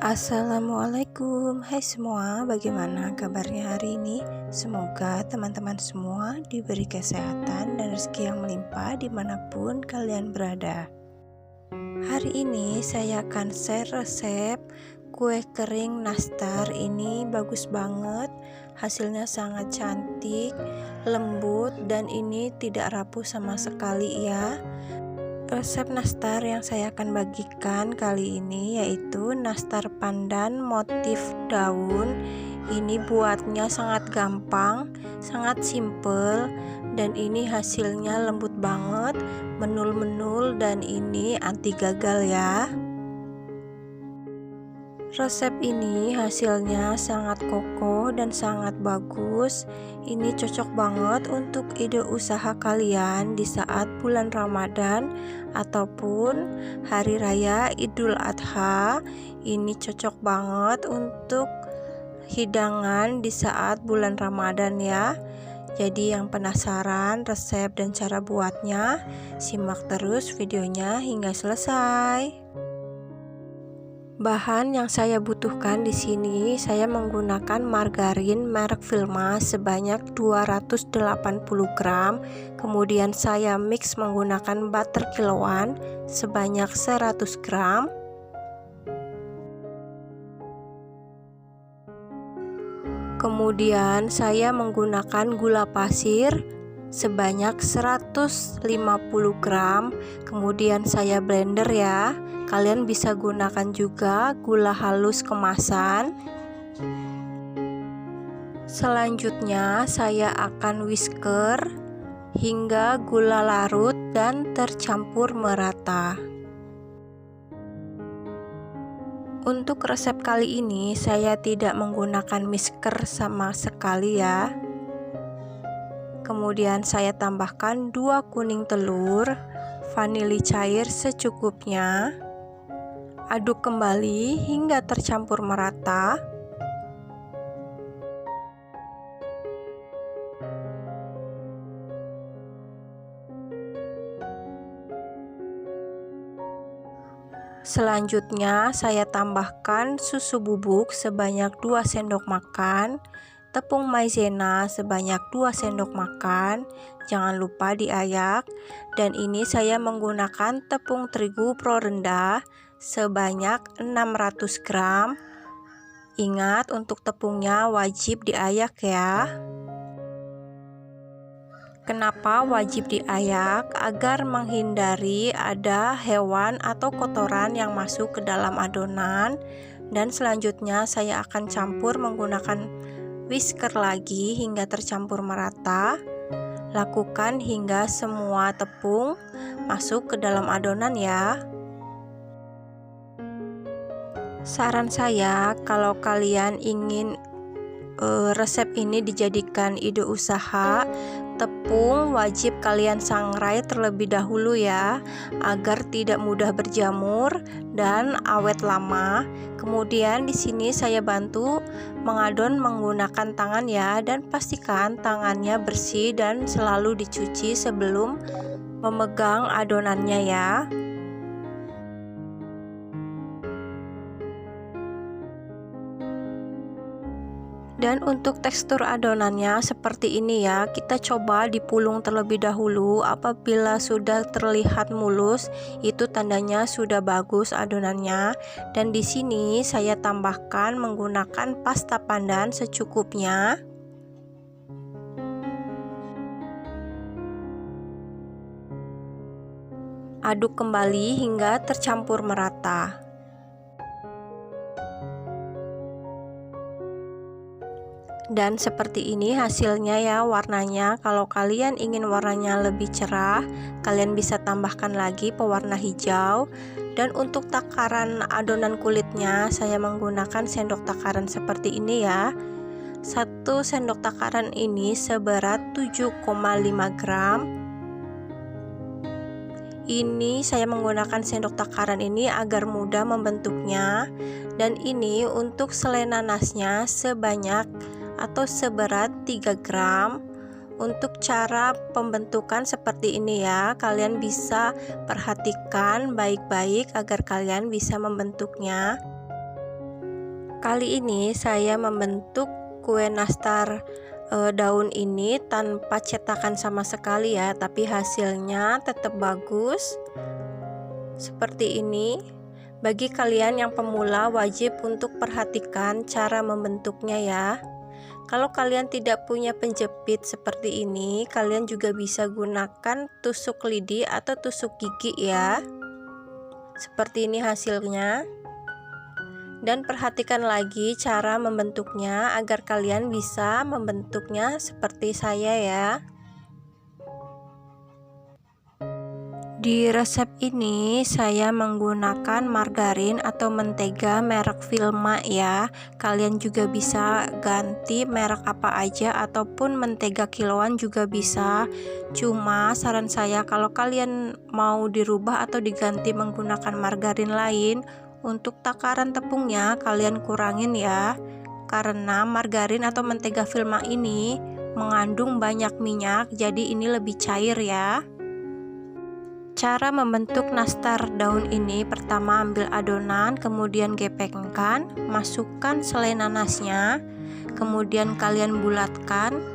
Assalamualaikum, hai semua, bagaimana kabarnya hari ini? Semoga teman-teman semua diberi kesehatan dan rezeki yang melimpah dimanapun kalian berada. Hari ini saya akan share resep kue kering nastar. Ini bagus banget, hasilnya sangat cantik, lembut, dan ini tidak rapuh sama sekali ya. Resep nastar yang saya akan bagikan kali ini yaitu nastar pandan motif daun. Ini buatnya sangat gampang, sangat simple, dan ini hasilnya lembut banget, menul-menul, dan ini anti gagal ya. Resep ini hasilnya sangat kokoh dan sangat bagus. Ini cocok banget untuk ide usaha kalian di saat bulan Ramadan ataupun hari raya Idul Adha. Ini cocok banget untuk hidangan di saat bulan Ramadan ya. Jadi yang penasaran resep dan cara buatnya, simak terus videonya hingga selesai. Bahan yang saya butuhkan di sini, saya menggunakan margarin merek Vilma sebanyak 280 gram. Kemudian saya mix menggunakan butter kiloan sebanyak 100 gram. Kemudian saya menggunakan gula pasir sebanyak 150 gram. Kemudian saya blender ya. Kalian bisa gunakan juga gula halus kemasan. Selanjutnya saya akan whisker hingga gula larut dan tercampur merata. Untuk resep kali ini saya tidak menggunakan whisker sama sekali ya. Kemudian saya tambahkan 2 kuning telur, vanili cair secukupnya. Aduk kembali hingga tercampur merata. Selanjutnya saya tambahkan susu bubuk sebanyak 2 sendok makan, tepung maizena sebanyak 2 sendok makan, jangan lupa diayak. Dan ini saya menggunakan tepung terigu pro rendah sebanyak 600 gram. Ingat, untuk tepungnya wajib diayak ya. Kenapa wajib diayak? Agar menghindari ada hewan atau kotoran yang masuk ke dalam adonan. Dan selanjutnya saya akan campur menggunakan whisker lagi hingga tercampur merata. Lakukan hingga semua tepung masuk ke dalam adonan ya. Saran saya, kalau kalian ingin resep ini dijadikan ide usaha, tepung wajib kalian sangrai terlebih dahulu ya, agar tidak mudah berjamur dan awet lama. Kemudian di sini saya bantu mengadon menggunakan tangan ya, dan pastikan tangannya bersih dan selalu dicuci sebelum memegang adonannya ya. Dan untuk tekstur adonannya seperti ini ya. Kita coba dipulung terlebih dahulu. Apabila sudah terlihat mulus, itu tandanya sudah bagus adonannya. Dan di sini saya tambahkan menggunakan pasta pandan secukupnya. Aduk kembali hingga tercampur merata. Dan seperti ini hasilnya ya warnanya. Kalau kalian ingin warnanya lebih cerah, kalian bisa tambahkan lagi pewarna hijau. Dan untuk takaran adonan kulitnya, saya menggunakan sendok takaran seperti ini ya. 1 sendok takaran ini seberat 7,5 gram. Ini saya menggunakan sendok takaran ini agar mudah membentuknya. Dan ini untuk selai nanasnya sebanyak atau seberat 3 gram. Untuk cara pembentukan seperti ini ya, kalian bisa perhatikan baik-baik agar kalian bisa membentuknya. Kali ini saya membentuk kue nastar daun ini tanpa cetakan sama sekali ya, tapi hasilnya tetap bagus seperti ini. Bagi kalian yang pemula wajib untuk perhatikan cara membentuknya ya. Kalau kalian tidak punya penjepit seperti ini, kalian juga bisa gunakan tusuk lidi atau tusuk gigi ya. Seperti ini hasilnya. Dan perhatikan lagi cara membentuknya agar kalian bisa membentuknya seperti saya ya. Di resep ini saya menggunakan margarin atau mentega merek Vilma ya. Kalian juga bisa ganti merek apa aja ataupun mentega kiloan juga bisa. Cuma saran saya kalau kalian mau dirubah atau diganti menggunakan margarin lain, untuk takaran tepungnya kalian kurangin ya. Karena margarin atau mentega Vilma ini mengandung banyak minyak, jadi ini lebih cair ya. Cara membentuk nastar daun ini, pertama ambil adonan, kemudian gepengkan, masukkan selai nanasnya, kemudian kalian bulatkan.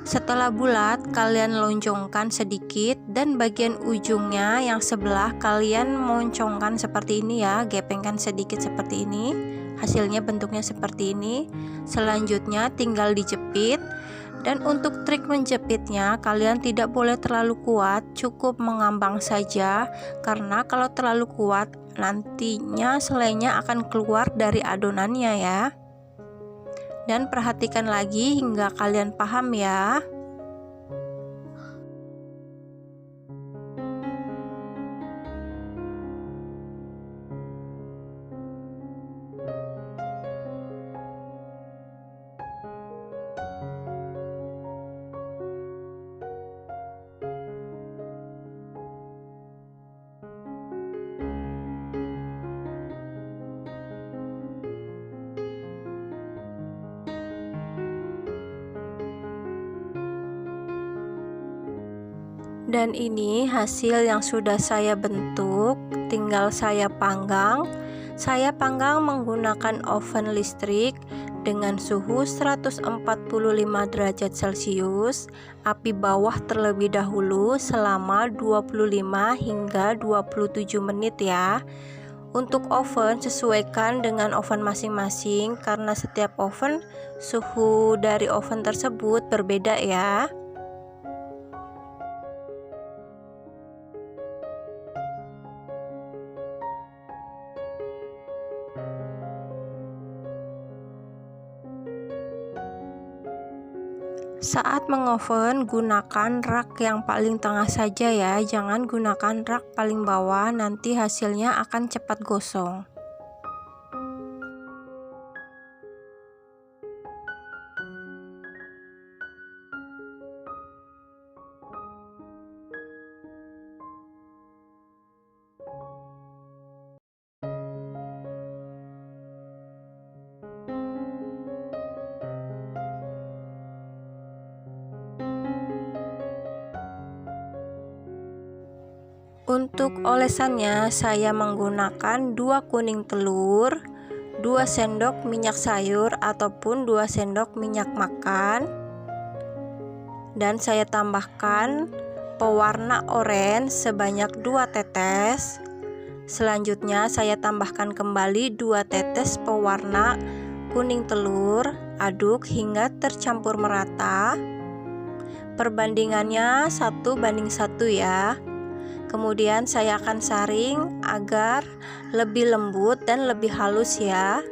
Setelah bulat, kalian loncongkan sedikit dan bagian ujungnya yang sebelah kalian moncongkan seperti ini ya, gepengkan sedikit seperti ini. Hasilnya bentuknya seperti ini. Selanjutnya tinggal dijepit. Dan untuk trik menjepitnya, kalian tidak boleh terlalu kuat, cukup mengambang saja, karena kalau terlalu kuat nantinya selainya akan keluar dari adonannya ya. Dan perhatikan lagi hingga kalian paham ya. Dan ini hasil yang sudah saya bentuk, tinggal saya panggang. Saya panggang menggunakan oven listrik dengan suhu 145 derajat Celcius, api bawah terlebih dahulu selama 25 hingga 27 menit ya. Untuk oven sesuaikan dengan oven masing-masing karena setiap oven suhu dari oven tersebut berbeda ya. Saat mengoven gunakan rak yang paling tengah saja ya, jangan gunakan rak paling bawah, nanti hasilnya akan cepat gosong. Untuk olesannya saya menggunakan 2 kuning telur, 2 sendok minyak sayur ataupun 2 sendok minyak makan, dan saya tambahkan pewarna oranye sebanyak 2 tetes. Selanjutnya saya tambahkan kembali 2 tetes pewarna kuning telur, aduk hingga tercampur merata. Perbandingannya 1:1 ya. Kemudian saya akan saring agar lebih lembut dan lebih halus ya.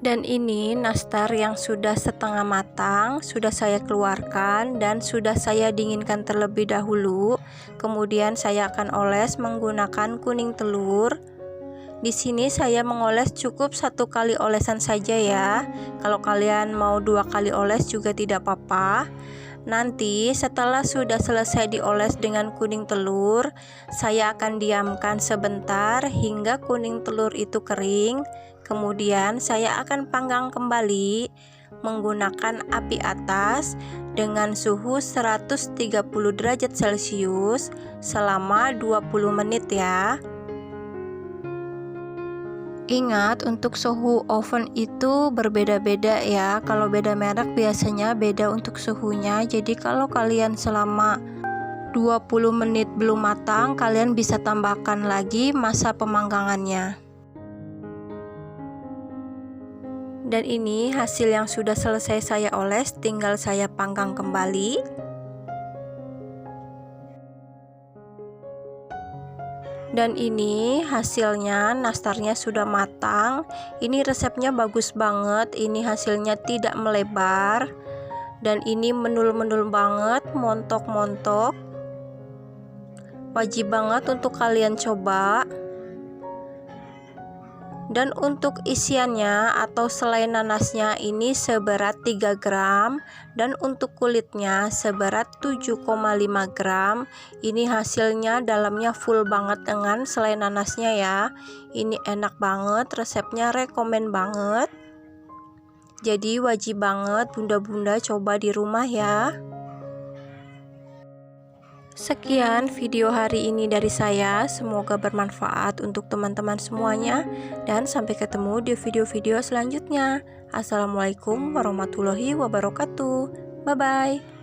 Dan ini nastar yang sudah setengah matang, sudah saya keluarkan dan sudah saya dinginkan terlebih dahulu. Kemudian saya akan oles menggunakan kuning telur. Di sini saya mengoles cukup 1 kali olesan saja ya. Kalau kalian mau 2 kali oles juga tidak apa-apa. Nanti setelah sudah selesai dioles dengan kuning telur, saya akan diamkan sebentar hingga kuning telur itu kering. Kemudian saya akan panggang kembali menggunakan api atas dengan suhu 130 derajat Celcius selama 20 menit ya. Ingat, untuk suhu oven itu berbeda-beda ya. Kalau beda merek biasanya beda untuk suhunya. Jadi kalau kalian selama 20 menit belum matang, kalian bisa tambahkan lagi masa pemanggangannya. Dan ini hasil yang sudah selesai saya oles, tinggal saya panggang kembali. Dan ini hasilnya, nastarnya sudah matang. Ini resepnya bagus banget, ini hasilnya tidak melebar. Dan ini menul-menul banget, montok-montok. Wajib banget untuk kalian coba. Dan untuk isiannya atau selai nanasnya ini seberat 3 gram dan untuk kulitnya seberat 7,5 gram. Ini hasilnya dalamnya full banget dengan selai nanasnya ya. Ini enak banget, resepnya rekomen banget. Jadi wajib banget bunda-bunda coba di rumah ya. Sekian video hari ini dari saya, semoga bermanfaat untuk teman-teman semuanya dan sampai ketemu di video-video selanjutnya. Assalamualaikum warahmatullahi wabarakatuh. Bye-bye.